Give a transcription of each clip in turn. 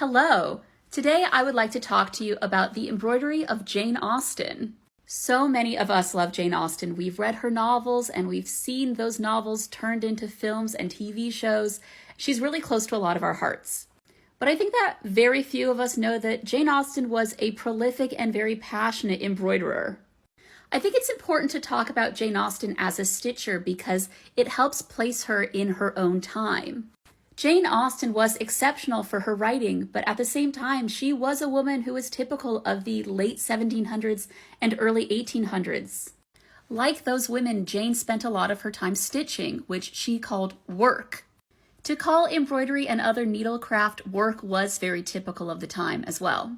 Hello! Today I would like to talk to you about the embroidery of Jane Austen. So many of us love Jane Austen. We've read her novels and we've seen those novels turned into films and TV shows. She's really close to a lot of our hearts. But I think that very few of us know that Jane Austen was a prolific and very passionate embroiderer. I think it's important to talk about Jane Austen as a stitcher because it helps place her in her own time. Jane Austen was exceptional for her writing, but at the same time, she was a woman who was typical of the late 1700s and early 1800s. Like those women, Jane spent a lot of her time stitching, which she called work. To call embroidery and other needlecraft work was very typical of the time as well.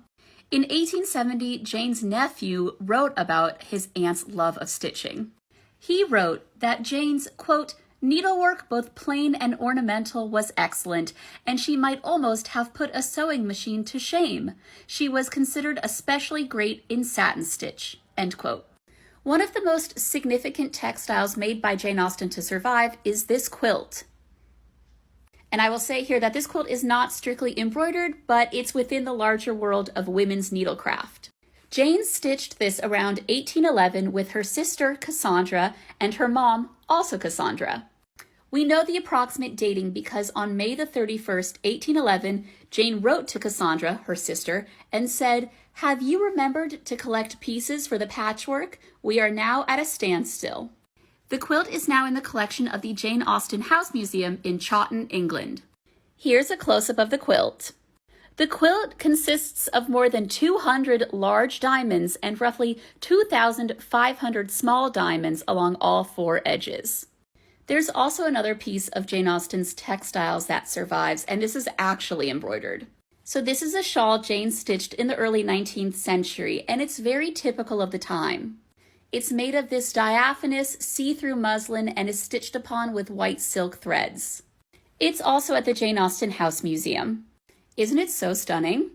In 1870, Jane's nephew wrote about his aunt's love of stitching. He wrote that Jane's, quote, needlework, both plain and ornamental, was excellent, and she might almost have put a sewing machine to shame. She was considered especially great in satin stitch, end quote. One of the most significant textiles made by Jane Austen to survive is this quilt. And I will say here that this quilt is not strictly embroidered, but it's within the larger world of women's needlecraft. Jane stitched this around 1811 with her sister Cassandra and her mom, also Cassandra. We know the approximate dating because on May the 31st, 1811, Jane wrote to Cassandra, her sister, and said, "Have you remembered to collect pieces for the patchwork? We are now at a standstill." The quilt is now in the collection of the Jane Austen House Museum in Chawton, England. Here's a close-up of the quilt. The quilt consists of more than 200 large diamonds and roughly 2,500 small diamonds along all four edges. There's also another piece of Jane Austen's textiles that survives, and this is actually embroidered. So this is a shawl Jane stitched in the early 19th century, and it's very typical of the time. It's made of this diaphanous, see-through muslin and is stitched upon with white silk threads. It's also at the Jane Austen House Museum. Isn't it so stunning?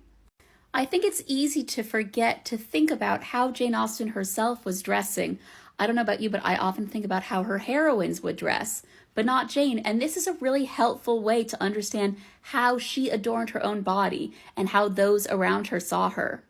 I think it's easy to forget to think about how Jane Austen herself was dressing. I don't know about you, but I often think about how her heroines would dress, but not Jane. And this is a really helpful way to understand how she adorned her own body and how those around her saw her.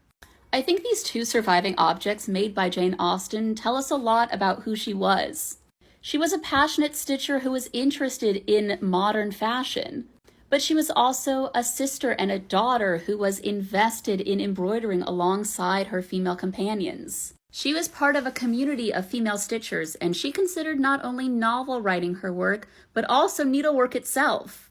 I think these two surviving objects made by Jane Austen tell us a lot about who she was. She was a passionate stitcher who was interested in modern fashion. But she was also a sister and a daughter who was invested in embroidering alongside her female companions. She was part of a community of female stitchers, and she considered not only novel writing her work, but also needlework itself.